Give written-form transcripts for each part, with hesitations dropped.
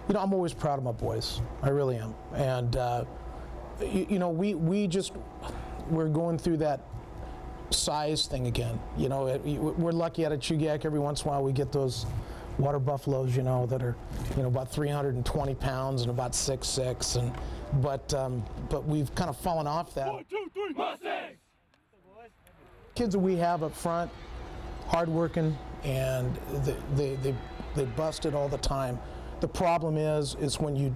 You know, I'm always proud of my boys. I really am. And you know, we're going through that size thing again. You know, we're lucky out at Chugiak. Every once in a while we get those water buffaloes, you know, that are, you know, about 320 pounds and about 6'6", and but we've kind of fallen off that. 1, 2, 3, Mustangs! Kids that we have up front, hardworking, and they bust it all the time. The problem is when you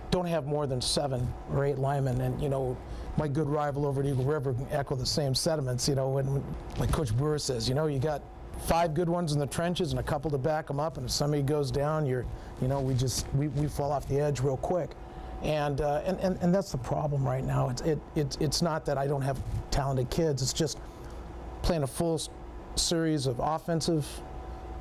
don't have more than 7 or 8 linemen, and you know, my good rival over at Eagle River can echo the same sentiments. You know, when like Coach Brewer says, you know, you got 5 good ones in the trenches and a couple to back them up, and if somebody goes down, you know, we fall off the edge real quick, and that's the problem right now. It's not that I don't have talented kids. It's just playing a full series of offensive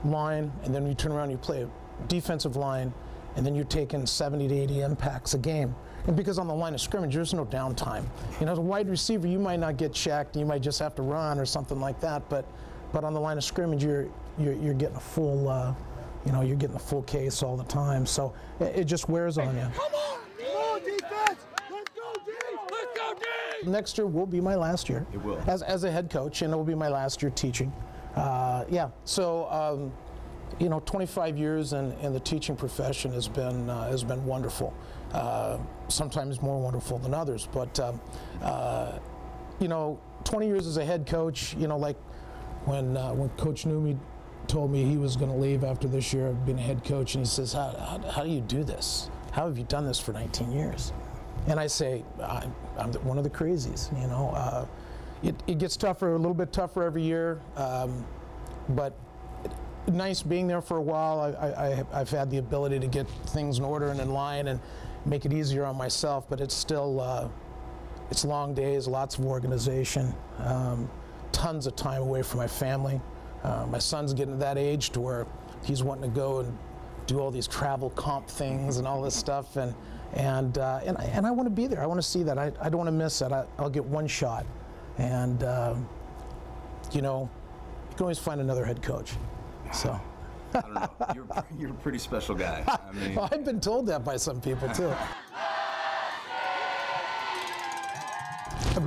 line, and then you turn around and you play a defensive line, and then you're taking 70 to 80 impacts a game. And because on the line of scrimmage, there's no downtime. You know, as a wide receiver, you might not get checked, you might just have to run or something like that, but on the line of scrimmage, you're getting a full, you know, you're getting a full case all the time. So it just wears on you. Come on, defense! Let's go, D! Let's go, D! Next year will be my last year. It will. As a head coach, and it will be my last year teaching. Yeah, so, you know, 25 years in the teaching profession has been wonderful. Sometimes more wonderful than others, but you know, 20 years as a head coach. You know, like when Coach Newmy told me he was going to leave after this year of being a head coach, and he says, "How do you do this? How have you done this for 19 years?" And I say, "I'm one of the crazies." You know, it gets tougher, a little bit tougher every year, but nice being there for a while. I've had the ability to get things in order and in line and make it easier on myself, but it's still, it's long days, lots of organization, tons of time away from my family. My son's getting to that age to where he's wanting to go and do all these travel comp things and all this stuff, and I want to be there. I want to see that. I don't want to miss that. I'll get one shot, and you know, you can always find another head coach. So. I don't know. You're a pretty special guy. I mean, well, I've been told that by some people too.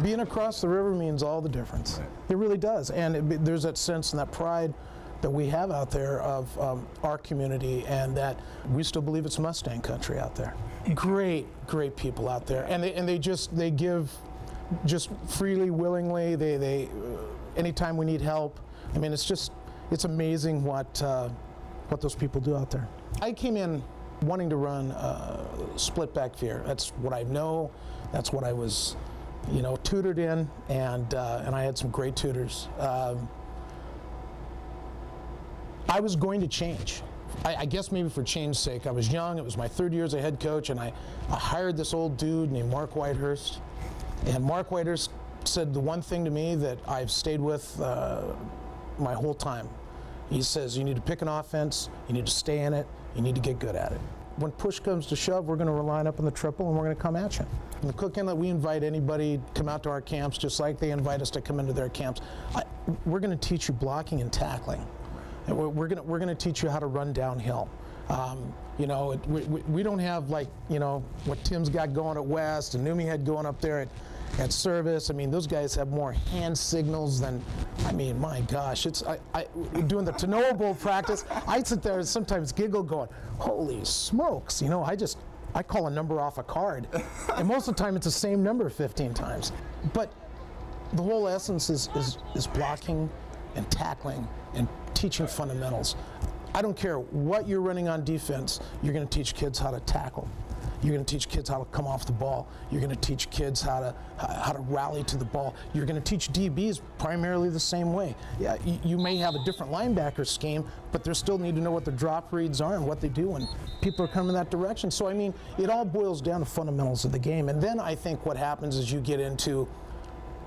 Being across the river means all the difference. Right. It really does, and there's that sense and that pride that we have out there of our community, and that we still believe it's Mustang country out there. Great people out there, and they give just freely, willingly. They anytime we need help. I mean, it's amazing what those people do out there. I came in wanting to run split back veer. That's what I know. That's what I was, you know, tutored in, and I had some great tutors. I was going to change. I guess maybe for change's sake. I was young. It was my 3rd year as a head coach, and I hired this old dude named Mark Whitehurst. And Mark Whitehurst said the one thing to me that I've stayed with my whole time. He says, you need to pick an offense, you need to stay in it, you need to get good at it. When push comes to shove, we're going to line up in the triple and we're going to come at you. In the Cook Inlet, we invite anybody to come out to our camps just like they invite us to come into their camps. We're going to teach you blocking and tackling. And we're going to teach you how to run downhill. You know, we don't have, like, you know, what Tim's got going at West and Numi had going up there at Service. I mean, those guys have more hand signals than, I mean, my gosh, doing the Tanoa Bowl practice, I sit there and sometimes giggle going, holy smokes, you know, I call a number off a card, and most of the time it's the same number 15 times. But the whole essence is blocking and tackling and teaching fundamentals. I don't care what you're running on defense, you're going to teach kids how to tackle. You're going to teach kids how to come off the ball. You're going to teach kids how to rally to the ball. You're going to teach DBs primarily the same way. Yeah, you may have a different linebacker scheme, but they still need to know what their drop reads are and what they do when people are coming that direction. So, I mean, it all boils down to fundamentals of the game. And then I think what happens is you get into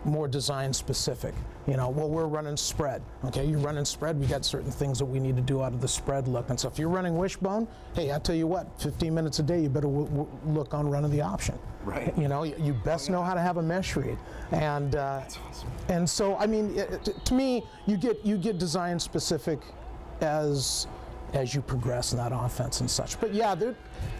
more design specific. You know, well, we're running spread. Okay, you're running spread, we got certain things that we need to do out of the spread look. And so if you're running wishbone, hey, I tell you what, 15 minutes a day, you better look on running the option. Right. You know, you best know how to have a mesh read. And That's awesome. And so, I mean, to me, you get design specific as as you progress in that offense and such. But yeah,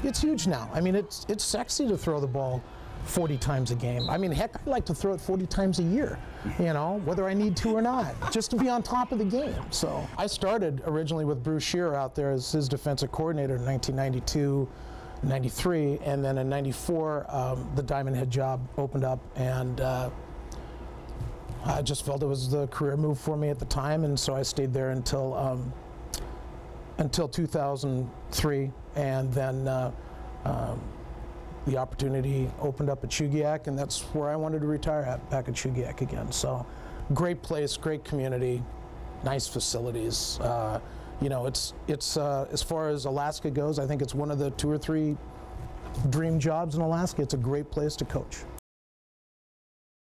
it's huge now. I mean, it's sexy to throw the ball 40 times a game. I mean, heck, I'd like to throw it 40 times a year, you know, whether I need to or not, just to be on top of the game. So I started originally with Bruce Shearer out there as his defensive coordinator in 1992, 93, and then in 94, the Diamond Head job opened up, and I just felt it was the career move for me at the time, and so I stayed there until 2003, and then the opportunity opened up at Chugiak, and that's where I wanted to retire at, back at Chugiak again. So, great place, great community, nice facilities. You know, it's as far as Alaska goes, I think it's one of the 2 or 3 dream jobs in Alaska. It's a great place to coach.